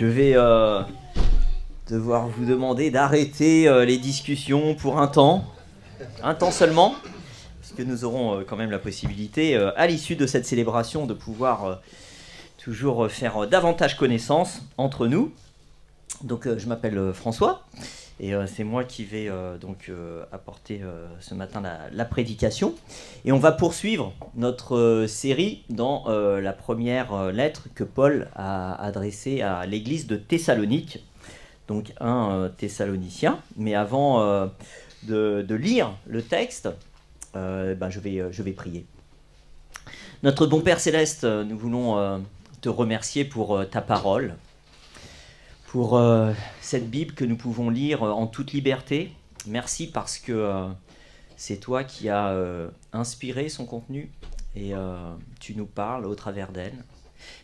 Je vais devoir vous demander d'arrêter les discussions pour un temps seulement, puisque nous aurons quand même la possibilité, à l'issue de cette célébration, de pouvoir toujours faire davantage connaissance entre nous. Donc je m'appelle François, et c'est moi qui vais apporter ce matin la prédication. Et on va poursuivre notre série dans la première lettre que Paul a adressée à l'église de Thessalonique, donc un Thessalonicien. Mais avant de lire le texte, je vais prier. Notre bon Père Céleste, nous voulons te remercier pour ta parole, pour cette Bible que nous pouvons lire en toute liberté. Merci parce que c'est toi qui as inspiré son contenu et tu nous parles au travers d'elle.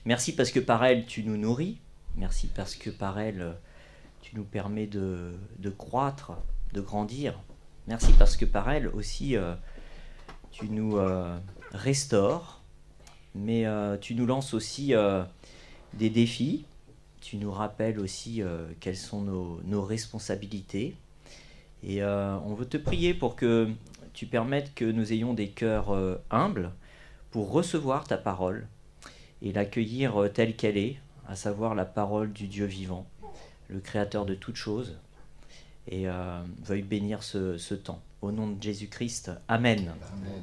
Merci parce que par elle, tu nous nourris. Merci parce que par elle, tu nous permets de croître, de grandir. Merci parce que par elle aussi, tu nous restaures, mais tu nous lances aussi des défis. Tu nous rappelles aussi quelles sont nos responsabilités. Et on veut te prier pour que tu permettes que nous ayons des cœurs humbles pour recevoir ta parole et l'accueillir telle qu'elle est, à savoir la parole du Dieu vivant, le Créateur de toutes choses. Et veuille bénir ce temps. Au nom de Jésus-Christ, Amen. Amen.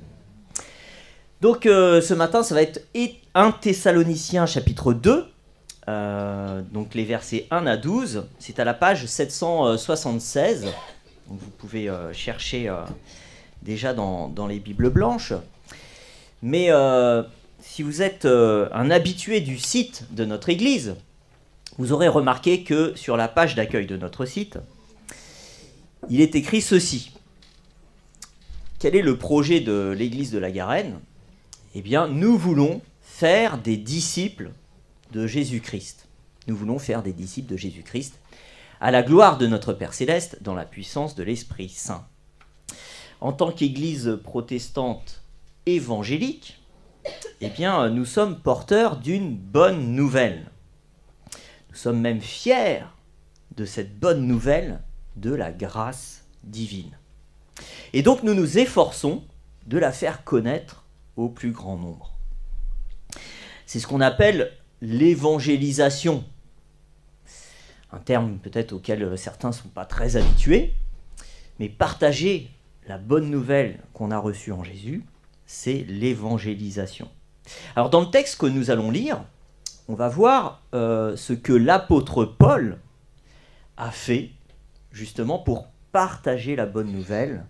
Donc ce matin, ça va être 1 Thessaloniciens chapitre 2. Donc les versets 1 à 12, c'est à la page 776. Donc vous pouvez chercher déjà dans les Bibles blanches. Mais si vous êtes un habitué du site de notre église, vous aurez remarqué que sur la page d'accueil de notre site, il est écrit ceci. Quel est le projet de l'église de la Garenne ? Eh bien, nous voulons faire des disciples de Jésus-Christ. Nous voulons faire des disciples de Jésus-Christ à la gloire de notre Père Céleste dans la puissance de l'Esprit Saint. En tant qu'Église protestante évangélique, eh bien, nous sommes porteurs d'une bonne nouvelle. Nous sommes même fiers de cette bonne nouvelle de la grâce divine. Et donc nous nous efforçons de la faire connaître au plus grand nombre. C'est ce qu'on appelle l'évangélisation, un terme peut-être auquel certains ne sont pas très habitués, mais partager la bonne nouvelle qu'on a reçue en Jésus, c'est l'évangélisation. Alors dans le texte que nous allons lire, on va voir ce que l'apôtre Paul a fait justement pour partager la bonne nouvelle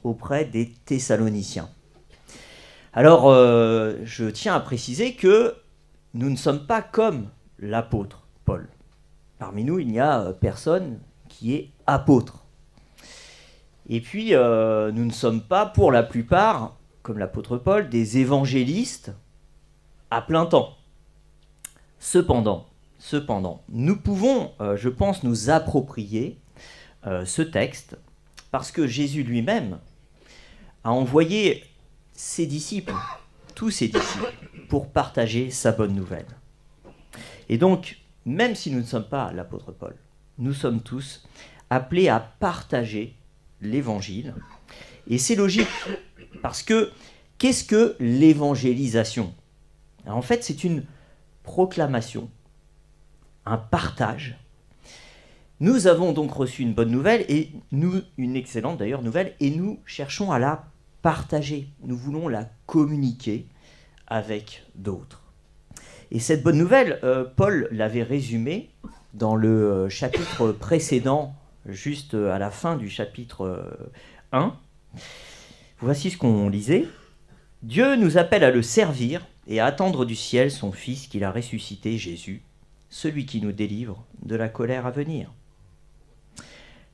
auprès des Thessaloniciens. Alors je tiens à préciser que nous ne sommes pas comme l'apôtre Paul. Parmi nous, il n'y a personne qui est apôtre. Et puis, nous ne sommes pas, pour la plupart, comme l'apôtre Paul, des évangélistes à plein temps. Cependant, nous pouvons, je pense, nous approprier ce texte parce que Jésus lui-même a envoyé ses disciples, tous ses disciples, pour partager sa bonne nouvelle. Et donc, même si nous ne sommes pas l'apôtre Paul, nous sommes tous appelés à partager l'évangile. Et c'est logique, parce que qu'est-ce que l'évangélisation ? En fait, c'est une proclamation, un partage. Nous avons donc reçu une bonne nouvelle, et une excellente d'ailleurs nouvelle, et nous cherchons à la partager. Nous voulons la communiquer avec d'autres. Et cette bonne nouvelle, Paul l'avait résumée dans le chapitre précédent, juste à la fin du chapitre 1. Voici ce qu'on lisait. « Dieu nous appelle à le servir et à attendre du ciel son Fils qu'il a ressuscité, Jésus, celui qui nous délivre de la colère à venir. »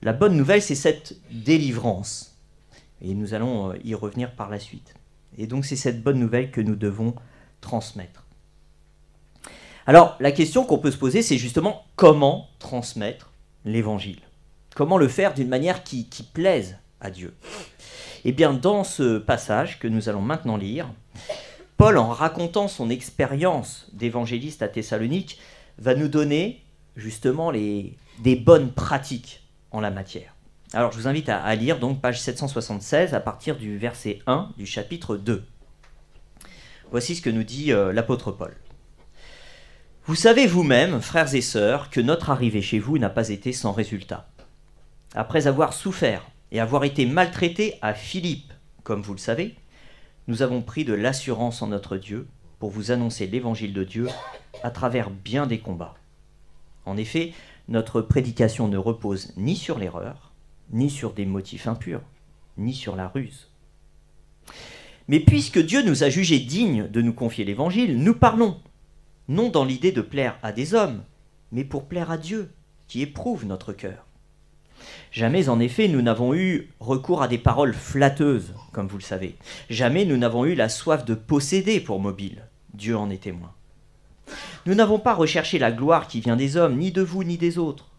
La bonne nouvelle, c'est cette délivrance. Et nous allons y revenir par la suite. Et donc c'est cette bonne nouvelle que nous devons transmettre. Alors la question qu'on peut se poser, c'est justement comment transmettre l'évangile ? Comment le faire d'une manière qui plaise à Dieu ? Eh bien dans ce passage que nous allons maintenant lire, Paul, en racontant son expérience d'évangéliste à Thessalonique, va nous donner justement des bonnes pratiques en la matière. Alors je vous invite à lire donc page 776 à partir du verset 1 du chapitre 2. Voici ce que nous dit l'apôtre Paul. « Vous savez vous-même, frères et sœurs, que notre arrivée chez vous n'a pas été sans résultat. Après avoir souffert et avoir été maltraités à Philippe, comme vous le savez, nous avons pris de l'assurance en notre Dieu pour vous annoncer l'évangile de Dieu à travers bien des combats. En effet, notre prédication ne repose ni sur l'erreur, ni sur des motifs impurs, ni sur la ruse. Mais puisque Dieu nous a jugés dignes de nous confier l'évangile, nous parlons, non dans l'idée de plaire à des hommes, mais pour plaire à Dieu, qui éprouve notre cœur. Jamais, en effet, nous n'avons eu recours à des paroles flatteuses, comme vous le savez. Jamais nous n'avons eu la soif de posséder pour mobile. Dieu en est témoin. Nous n'avons pas recherché la gloire qui vient des hommes, ni de vous, ni des autres.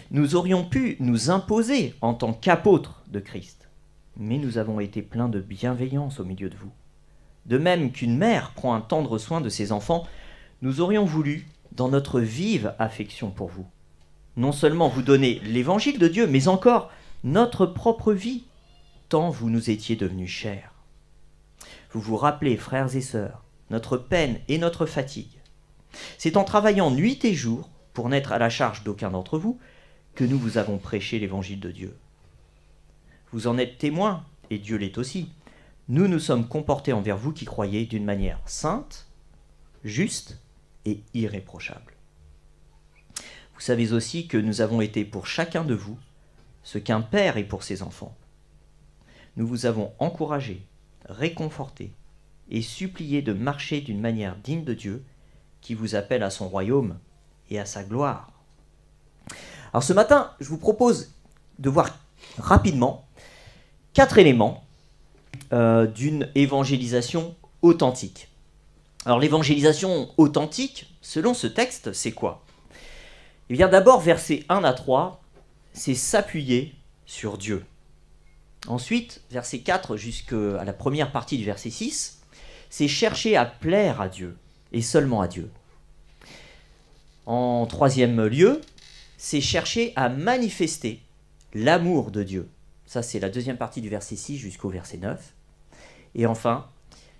Nous aurions pu nous imposer en tant qu'apôtres de Christ, mais nous avons été pleins de bienveillance au milieu de vous. De même qu'une mère prend un tendre soin de ses enfants, nous aurions voulu, dans notre vive affection pour vous, non seulement vous donner l'évangile de Dieu, mais encore notre propre vie, tant vous nous étiez devenus chers. Vous vous rappelez, frères et sœurs, notre peine et notre fatigue. C'est en travaillant nuit et jour, pour n'être à la charge d'aucun d'entre vous, que nous vous avons prêché l'évangile de Dieu. Vous en êtes témoins, et Dieu l'est aussi. Nous nous sommes comportés envers vous qui croyez d'une manière sainte, juste et irréprochable. Vous savez aussi que nous avons été pour chacun de vous ce qu'un père est pour ses enfants. Nous vous avons encouragé, réconforté et supplié de marcher d'une manière digne de Dieu qui vous appelle à son royaume et à sa gloire. Alors ce matin, je vous propose de voir rapidement 4 éléments d'une évangélisation authentique. Alors l'évangélisation authentique, selon ce texte, c'est quoi ? Eh bien d'abord, versets 1 à 3, c'est s'appuyer sur Dieu. Ensuite, verset 4 jusqu'à la première partie du verset 6, c'est chercher à plaire à Dieu, et seulement à Dieu. En troisième lieu, c'est chercher à manifester l'amour de Dieu. Ça, c'est la deuxième partie du verset 6 jusqu'au verset 9. Et enfin,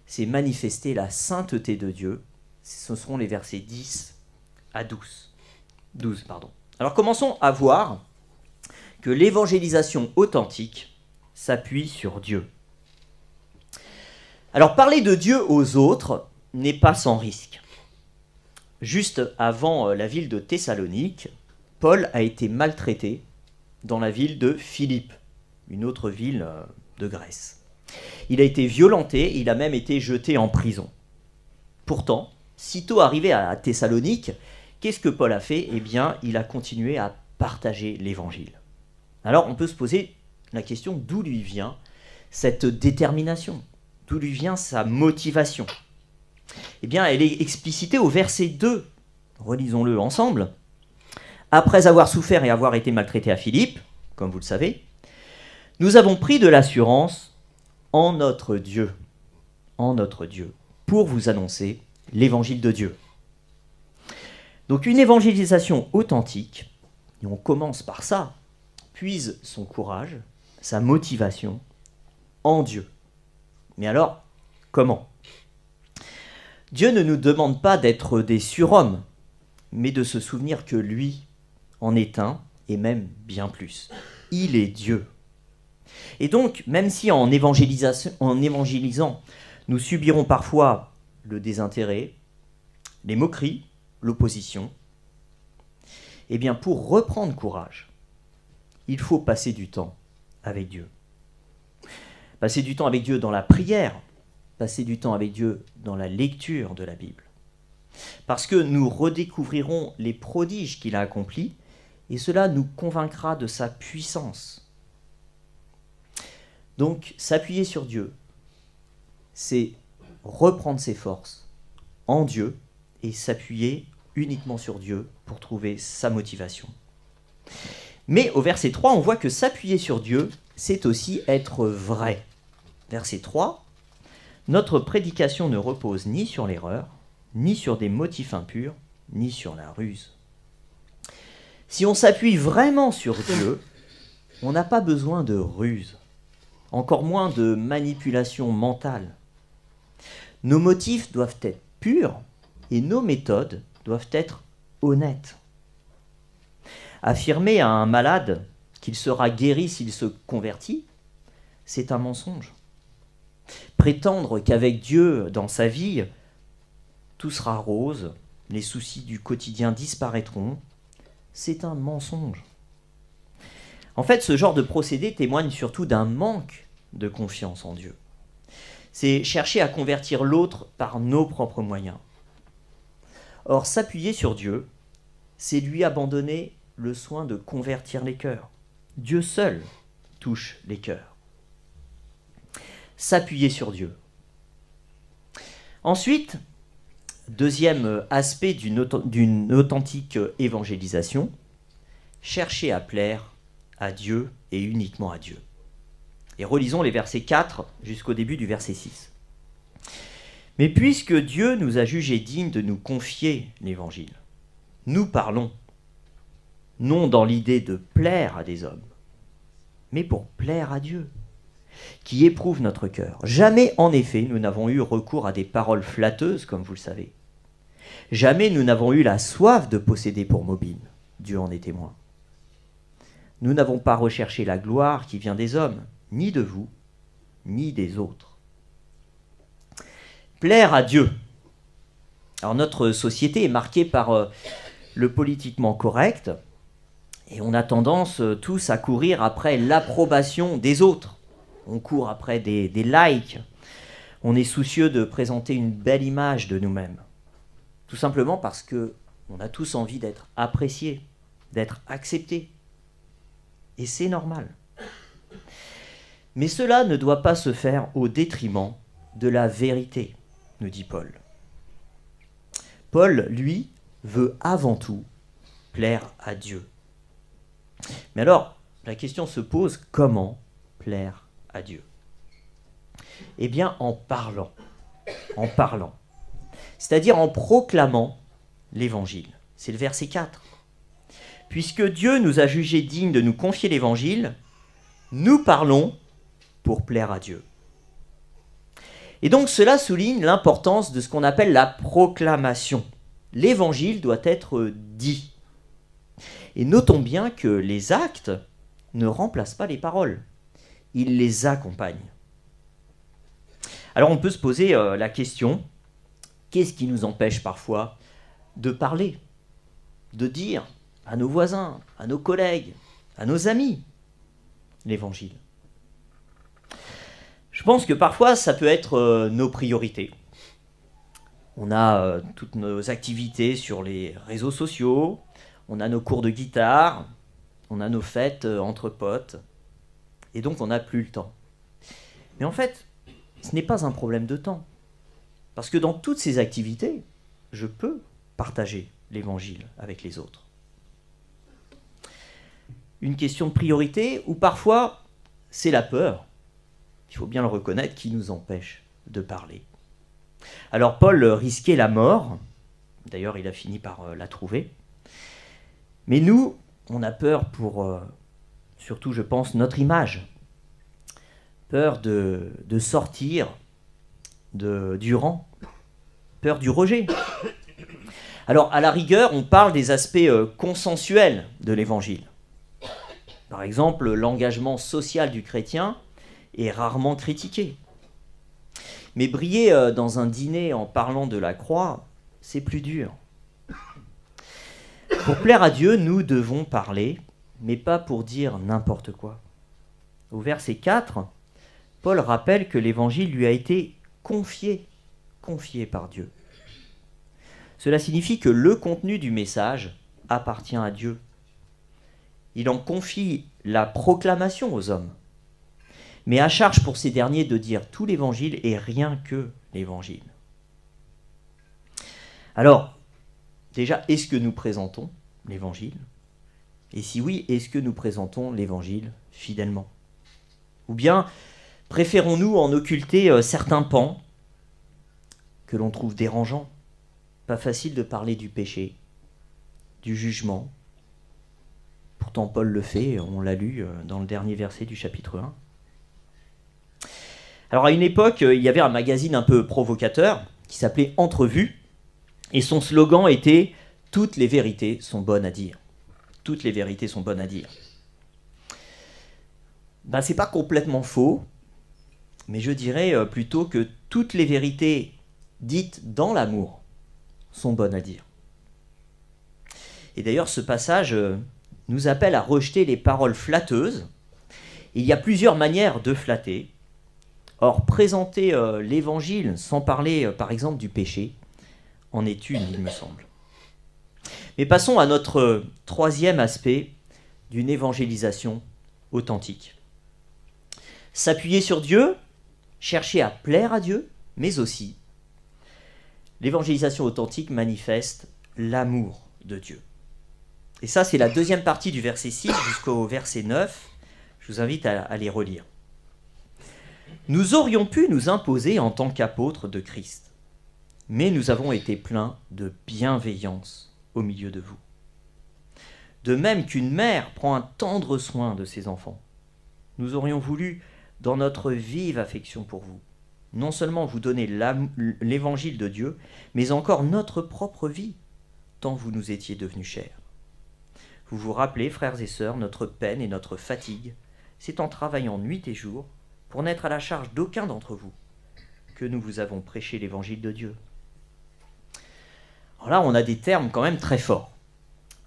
c'est manifester la sainteté de Dieu. Ce seront les versets 10 à 12. Alors commençons à voir que l'évangélisation authentique s'appuie sur Dieu. Alors parler de Dieu aux autres n'est pas sans risque. Juste avant la ville de Thessalonique, Paul a été maltraité dans la ville de Philippe, une autre ville de Grèce. Il a été violenté, il a même été jeté en prison. Pourtant, sitôt arrivé à Thessalonique, qu'est-ce que Paul a fait ? Eh bien, il a continué à partager l'évangile. Alors, on peut se poser la question d'où lui vient cette détermination ? D'où lui vient sa motivation ? Eh bien, elle est explicitée au verset 2. Relisons-le ensemble. Après avoir souffert et avoir été maltraité à Philippe, comme vous le savez, nous avons pris de l'assurance en notre Dieu, pour vous annoncer l'évangile de Dieu. Donc une évangélisation authentique, et on commence par ça, puise son courage, sa motivation en Dieu. Mais alors, comment ? Dieu ne nous demande pas d'être des surhommes, mais de se souvenir que lui en est un, et même bien plus. Il est Dieu. Et donc, même si en évangélisant, nous subirons parfois le désintérêt, les moqueries, l'opposition, eh bien, pour reprendre courage, il faut passer du temps avec Dieu. Passer du temps avec Dieu dans la prière, passer du temps avec Dieu dans la lecture de la Bible. Parce que nous redécouvrirons les prodiges qu'il a accomplis, et cela nous convaincra de sa puissance. Donc, s'appuyer sur Dieu, c'est reprendre ses forces en Dieu et s'appuyer uniquement sur Dieu pour trouver sa motivation. Mais au verset 3, on voit que s'appuyer sur Dieu, c'est aussi être vrai. Verset 3, « Notre prédication ne repose ni sur l'erreur, ni sur des motifs impurs, ni sur la ruse. Si on s'appuie vraiment sur Dieu, on n'a pas besoin de ruse, encore moins de manipulation mentale. Nos motifs doivent être purs et nos méthodes doivent être honnêtes. Affirmer à un malade qu'il sera guéri s'il se convertit, c'est un mensonge. Prétendre qu'avec Dieu dans sa vie, tout sera rose, les soucis du quotidien disparaîtront, c'est un mensonge. En fait, ce genre de procédé témoigne surtout d'un manque de confiance en Dieu. C'est chercher à convertir l'autre par nos propres moyens. Or, s'appuyer sur Dieu, c'est lui abandonner le soin de convertir les cœurs. Dieu seul touche les cœurs. S'appuyer sur Dieu. Ensuite, deuxième aspect d'une authentique évangélisation, chercher à plaire à Dieu et uniquement à Dieu. Et relisons les versets 4 jusqu'au début du verset 6. Mais puisque Dieu nous a jugés dignes de nous confier l'évangile, nous parlons, non dans l'idée de plaire à des hommes, mais pour plaire à Dieu, qui éprouve notre cœur. Jamais, en effet, nous n'avons eu recours à des paroles flatteuses, comme vous le savez. Jamais nous n'avons eu la soif de posséder pour mobile. Dieu en est témoin. Nous n'avons pas recherché la gloire qui vient des hommes, ni de vous, ni des autres. Plaire à Dieu. Alors notre société est marquée par le politiquement correct, et on a tendance tous à courir après l'approbation des autres. On court après des likes. On est soucieux de présenter une belle image de nous-mêmes. Tout simplement parce qu'on a tous envie d'être appréciés, d'être acceptés. Et c'est normal. Mais cela ne doit pas se faire au détriment de la vérité, nous dit Paul. Paul, lui, veut avant tout plaire à Dieu. Mais alors, la question se pose, comment plaire à Dieu? Eh bien, en parlant. C'est-à-dire en proclamant l'évangile. C'est le verset 4. Puisque Dieu nous a jugés dignes de nous confier l'évangile, nous parlons pour plaire à Dieu. Et donc cela souligne l'importance de ce qu'on appelle la proclamation. L'évangile doit être dit. Et notons bien que les actes ne remplacent pas les paroles. Ils les accompagnent. Alors on peut se poser la question, qu'est-ce qui nous empêche parfois de parler, de dire à nos voisins, à nos collègues, à nos amis l'évangile? Je pense que parfois ça peut être nos priorités. On a toutes nos activités sur les réseaux sociaux, on a nos cours de guitare, on a nos fêtes entre potes, et donc on n'a plus le temps. Mais en fait, ce n'est pas un problème de temps. Parce que dans toutes ces activités, je peux partager l'évangile avec les autres. Une question de priorité, ou parfois c'est la peur, il faut bien le reconnaître, qui nous empêche de parler. Alors Paul risquait la mort, d'ailleurs il a fini par la trouver, mais nous, on a peur pour, surtout je pense, notre image. Peur de sortir du rang, peur du rejet. Alors, à la rigueur, on parle des aspects consensuels de l'évangile. Par exemple, l'engagement social du chrétien est rarement critiqué. Mais briller dans un dîner en parlant de la croix, c'est plus dur. Pour plaire à Dieu, nous devons parler, mais pas pour dire n'importe quoi. Au verset 4, Paul rappelle que l'évangile lui a été confié par Dieu. Cela signifie que le contenu du message appartient à Dieu. Il en confie la proclamation aux hommes. Mais à charge pour ces derniers de dire tout l'évangile et rien que l'évangile. Alors, déjà, est-ce que nous présentons l'évangile? Et si oui, est-ce que nous présentons l'évangile fidèlement? Ou bien préférons-nous en occulter certains pans que l'on trouve dérangeants? Pas facile de parler du péché, du jugement, Pourtant, Paul le fait, on l'a lu dans le dernier verset du chapitre 1. Alors, à une époque, il y avait un magazine un peu provocateur qui s'appelait Entrevue, et son slogan était « Toutes les vérités sont bonnes à dire ». Toutes les vérités sont bonnes à dire. Ben, c'est pas complètement faux, mais je dirais plutôt que toutes les vérités dites dans l'amour sont bonnes à dire. Et d'ailleurs, ce passage nous appelle à rejeter les paroles flatteuses. Il y a plusieurs manières de flatter. Or, présenter l'évangile sans parler, par exemple, du péché, en est une, il me semble. Mais passons à notre troisième aspect d'une évangélisation authentique. S'appuyer sur Dieu, chercher à plaire à Dieu, mais aussi l'évangélisation authentique manifeste l'amour de Dieu. Et ça, c'est la deuxième partie du verset 6 jusqu'au verset 9. Je vous invite à les relire. Nous aurions pu nous imposer en tant qu'apôtres de Christ, mais nous avons été pleins de bienveillance au milieu de vous. De même qu'une mère prend un tendre soin de ses enfants, nous aurions voulu, dans notre vive affection pour vous, non seulement vous donner l'évangile de Dieu, mais encore notre propre vie, tant vous nous étiez devenus chers. Vous vous rappelez, frères et sœurs, notre peine et notre fatigue, c'est en travaillant nuit et jour, pour n'être à la charge d'aucun d'entre vous, que nous vous avons prêché l'évangile de Dieu. Alors là, on a des termes quand même très forts.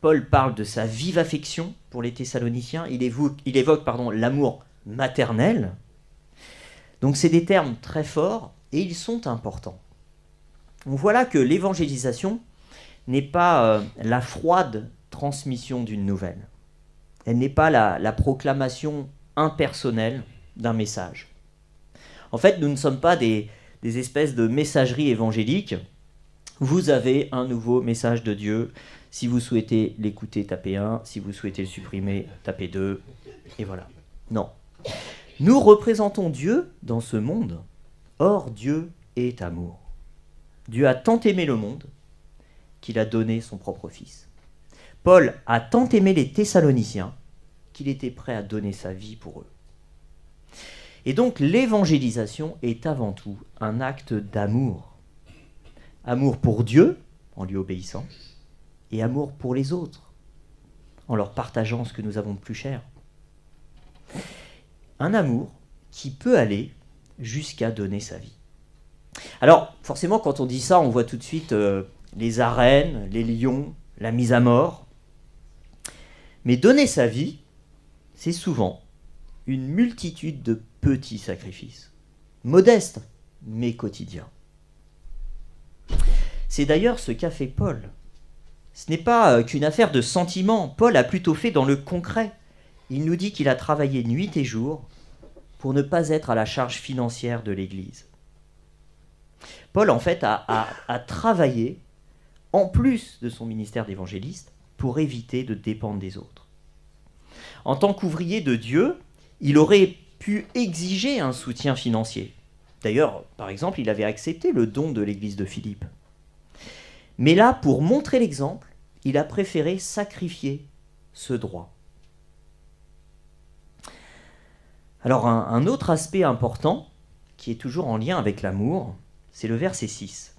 Paul parle de sa vive affection pour les Thessaloniciens, il évoque l'amour maternel. Donc c'est des termes très forts et ils sont importants. On voit là que l'évangélisation n'est pas la froide transmission d'une nouvelle. Elle n'est pas la proclamation impersonnelle d'un message. En fait, nous ne sommes pas des espèces de messageries évangéliques. Vous avez un nouveau message de Dieu. Si vous souhaitez l'écouter, tapez 1. Si vous souhaitez le supprimer, tapez 2. Et voilà. Non. Nous représentons Dieu dans ce monde. Or, Dieu est amour. Dieu a tant aimé le monde qu'il a donné son propre Fils. Paul a tant aimé les Thessaloniciens qu'il était prêt à donner sa vie pour eux. Et donc l'évangélisation est avant tout un acte d'amour. Amour pour Dieu, en lui obéissant, et amour pour les autres, en leur partageant ce que nous avons de plus cher. Un amour qui peut aller jusqu'à donner sa vie. Alors, forcément, quand on dit ça, on voit tout de suite les arènes, les lions, la mise à mort. Mais donner sa vie, c'est souvent une multitude de petits sacrifices, modestes, mais quotidiens. C'est d'ailleurs ce qu'a fait Paul. Ce n'est pas qu'une affaire de sentiments. Paul a plutôt fait dans le concret. Il nous dit qu'il a travaillé nuit et jour pour ne pas être à la charge financière de l'Église. Paul, en fait, a travaillé, en plus de son ministère d'évangéliste, pour éviter de dépendre des autres. En tant qu'ouvrier de Dieu, il aurait pu exiger un soutien financier. D'ailleurs, par exemple, il avait accepté le don de l'église de Philippe. Mais là, pour montrer l'exemple, il a préféré sacrifier ce droit. Alors, un autre aspect important, qui est toujours en lien avec l'amour, c'est le verset 6.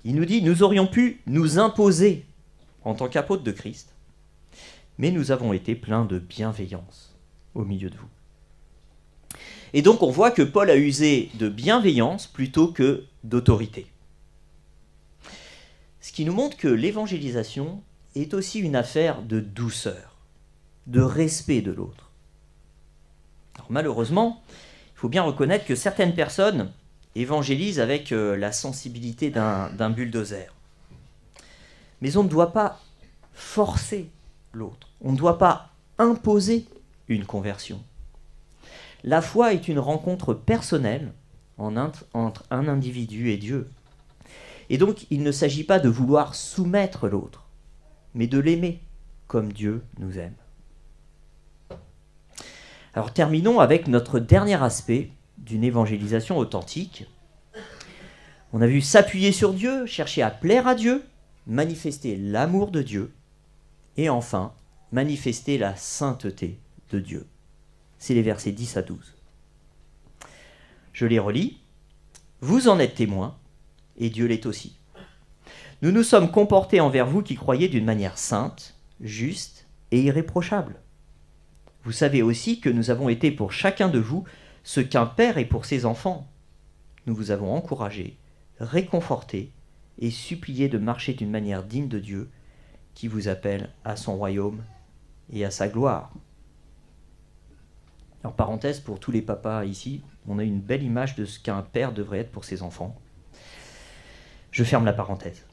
Il nous dit « Nous aurions pu nous imposer en tant qu'apôtres de Christ, mais nous avons été pleins de bienveillance au milieu de vous. » Et donc on voit que Paul a usé de bienveillance plutôt que d'autorité. Ce qui nous montre que l'évangélisation est aussi une affaire de douceur, de respect de l'autre. Alors malheureusement, il faut bien reconnaître que certaines personnes évangélisent avec la sensibilité d'un bulldozer. Mais on ne doit pas forcer l'autre. On ne doit pas imposer une conversion. La foi est une rencontre personnelle entre un individu et Dieu. Et donc, il ne s'agit pas de vouloir soumettre l'autre, mais de l'aimer comme Dieu nous aime. Alors, terminons avec notre dernier aspect d'une évangélisation authentique. On a vu s'appuyer sur Dieu, chercher à plaire à Dieu, manifester l'amour de Dieu, et enfin, manifester la sainteté de Dieu. C'est les versets 10 à 12. Je les relis. Vous en êtes témoins, et Dieu l'est aussi. Nous nous sommes comportés envers vous qui croyez d'une manière sainte, juste et irréprochable. Vous savez aussi que nous avons été pour chacun de vous ce qu'un père est pour ses enfants. Nous vous avons encouragé, réconforté et supplié de marcher d'une manière digne de Dieu qui vous appelle à son royaume et à sa gloire. En parenthèse, pour tous les papas ici, on a une belle image de ce qu'un père devrait être pour ses enfants. Je ferme la parenthèse.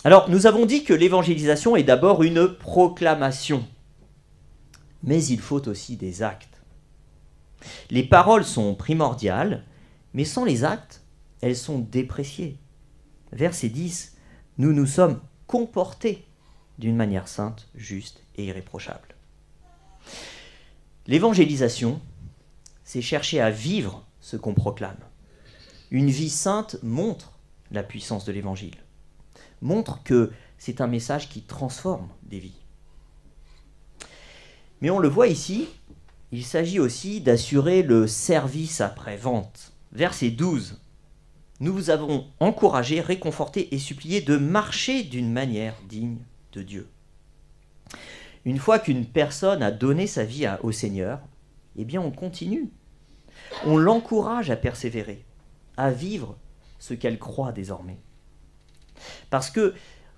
Alors, nous avons dit que l'évangélisation est d'abord une proclamation. Mais il faut aussi des actes. Les paroles sont primordiales, mais sans les actes, elles sont dépréciées. Verset 10, nous nous sommes comportés d'une manière sainte, juste et irréprochable. L'évangélisation, c'est chercher à vivre ce qu'on proclame. Une vie sainte montre la puissance de l'évangile, montre que c'est un message qui transforme des vies. Mais on le voit ici, il s'agit aussi d'assurer le service après-vente. Verset 12. Nous vous avons encouragé, réconforté et supplié de marcher d'une manière digne de Dieu. Une fois qu'une personne a donné sa vie au Seigneur, eh bien on continue. On l'encourage à persévérer, à vivre ce qu'elle croit désormais. Parce que,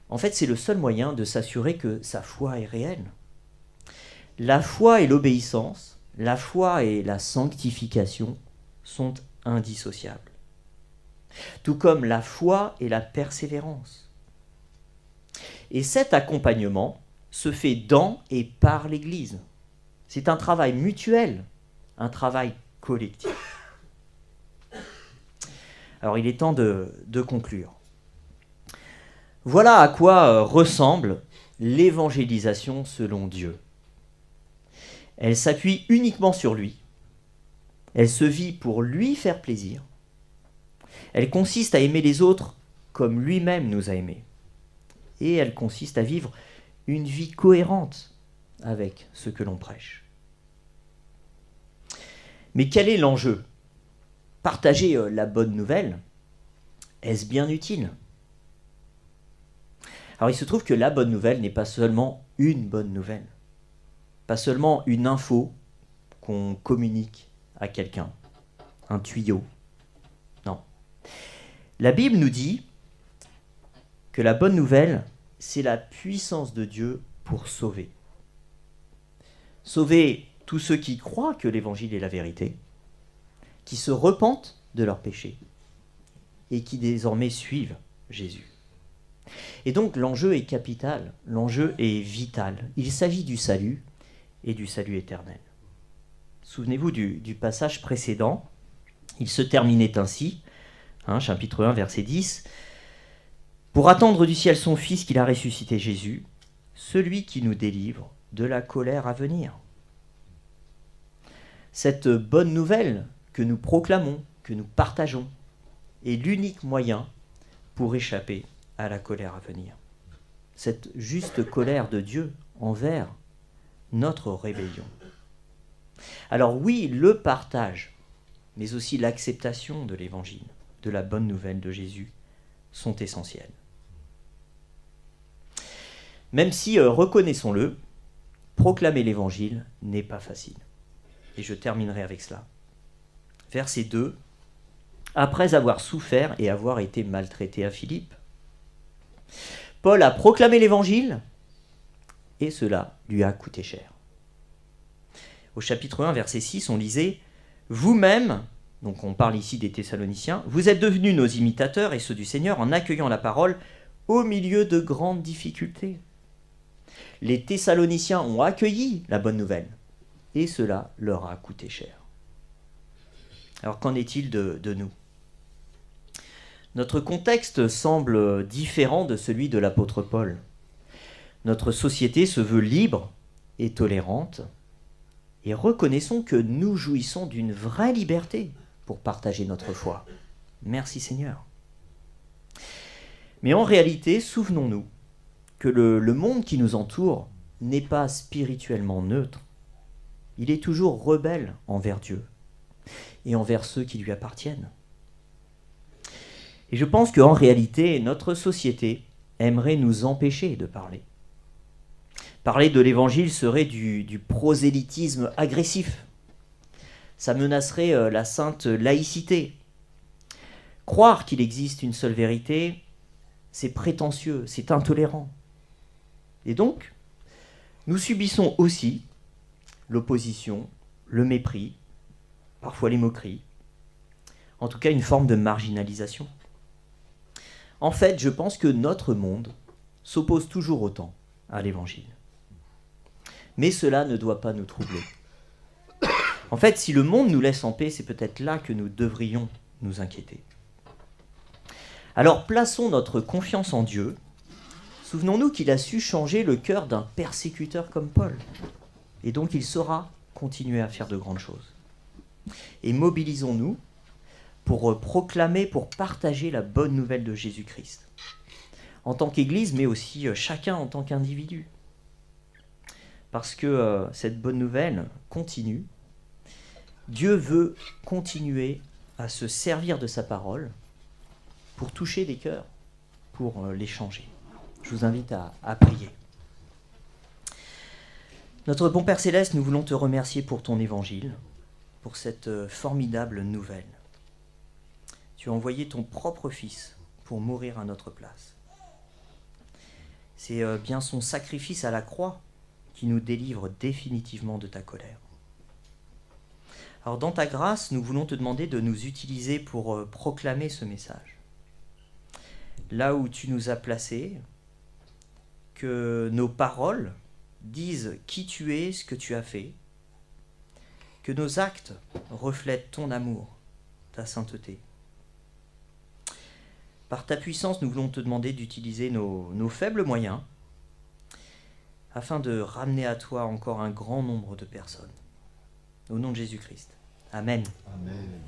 en fait, c'est le seul moyen de s'assurer que sa foi est réelle. La foi et l'obéissance, la foi et la sanctification sont indissociables. Tout comme la foi et la persévérance. Et cet accompagnement se fait dans et par l'Église. C'est un travail mutuel, un travail collectif. Alors il est temps de conclure. Voilà à quoi ressemble l'évangélisation selon Dieu. Elle s'appuie uniquement sur lui. Elle se vit pour lui faire plaisir. Elle consiste à aimer les autres comme lui-même nous a aimés. Et elle consiste à vivre une vie cohérente avec ce que l'on prêche. Mais quel est l'enjeu ? Partager la bonne nouvelle, est-ce bien utile ? Alors il se trouve que la bonne nouvelle n'est pas seulement une bonne nouvelle, pas seulement une info qu'on communique à quelqu'un, un tuyau. Non. La Bible nous dit que la bonne nouvelle, c'est la puissance de Dieu pour sauver. Sauver tous ceux qui croient que l'Évangile est la vérité, qui se repentent de leurs péchés et qui désormais suivent Jésus. Et donc l'enjeu est capital, l'enjeu est vital. Il s'agit du salut et du salut éternel. Souvenez-vous du passage précédent, il se terminait ainsi, chapitre 1, verset 10, « Pour attendre du ciel son Fils qu'il a ressuscité Jésus, celui qui nous délivre de la colère à venir. » Cette bonne nouvelle que nous proclamons, que nous partageons, est l'unique moyen pour échapper à la colère à venir. Cette juste colère de Dieu envers notre rébellion. Alors oui, le partage, mais aussi l'acceptation de l'Évangile, de la bonne nouvelle de Jésus, sont essentiels. Même si, reconnaissons-le, proclamer l'Évangile n'est pas facile. Et je terminerai avec cela. Verset 2. Après avoir souffert et avoir été maltraité à Philippe, Paul a proclamé l'Évangile et cela lui a coûté cher. Au chapitre 1, verset 6, on lisait « Vous-même, donc on parle ici des Thessaloniciens, vous êtes devenus nos imitateurs et ceux du Seigneur en accueillant la parole au milieu de grandes difficultés. » Les Thessaloniciens ont accueilli la bonne nouvelle et cela leur a coûté cher. Alors qu'en est-il de nous ? Notre contexte semble différent de celui de l'apôtre Paul. Notre société se veut libre et tolérante, et reconnaissons que nous jouissons d'une vraie liberté pour partager notre foi. Merci Seigneur. Mais en réalité, souvenons-nous que le monde qui nous entoure n'est pas spirituellement neutre. Il est toujours rebelle envers Dieu et envers ceux qui lui appartiennent. Et je pense qu'en réalité, notre société aimerait nous empêcher de parler. Parler de l'Évangile serait du prosélytisme agressif. Ça menacerait la sainte laïcité. Croire qu'il existe une seule vérité, c'est prétentieux, c'est intolérant. Et donc, nous subissons aussi l'opposition, le mépris, parfois les moqueries, en tout cas une forme de marginalisation. En fait, je pense que notre monde s'oppose toujours autant à l'Évangile. Mais cela ne doit pas nous troubler. En fait, si le monde nous laisse en paix, c'est peut-être là que nous devrions nous inquiéter. Alors plaçons notre confiance en Dieu. Souvenons-nous qu'il a su changer le cœur d'un persécuteur comme Paul. Et donc il saura continuer à faire de grandes choses. Et mobilisons-nous pour proclamer, pour partager la bonne nouvelle de Jésus-Christ. En tant qu'Église, mais aussi chacun en tant qu'individu. Parce que cette bonne nouvelle continue. Dieu veut continuer à se servir de sa parole pour toucher des cœurs, pour les changer. Je vous invite à prier. Notre bon Père Céleste, nous voulons te remercier pour ton évangile, pour cette formidable nouvelle. Tu as envoyé ton propre Fils pour mourir à notre place. C'est bien son sacrifice à la croix qui nous délivre définitivement de ta colère. Alors dans ta grâce, nous voulons te demander de nous utiliser pour proclamer ce message. Là où tu nous as placés, que nos paroles disent qui tu es, ce que tu as fait, que nos actes reflètent ton amour, ta sainteté. Par ta puissance, nous voulons te demander d'utiliser nos faibles moyens afin de ramener à toi encore un grand nombre de personnes. Au nom de Jésus-Christ. Amen. Amen.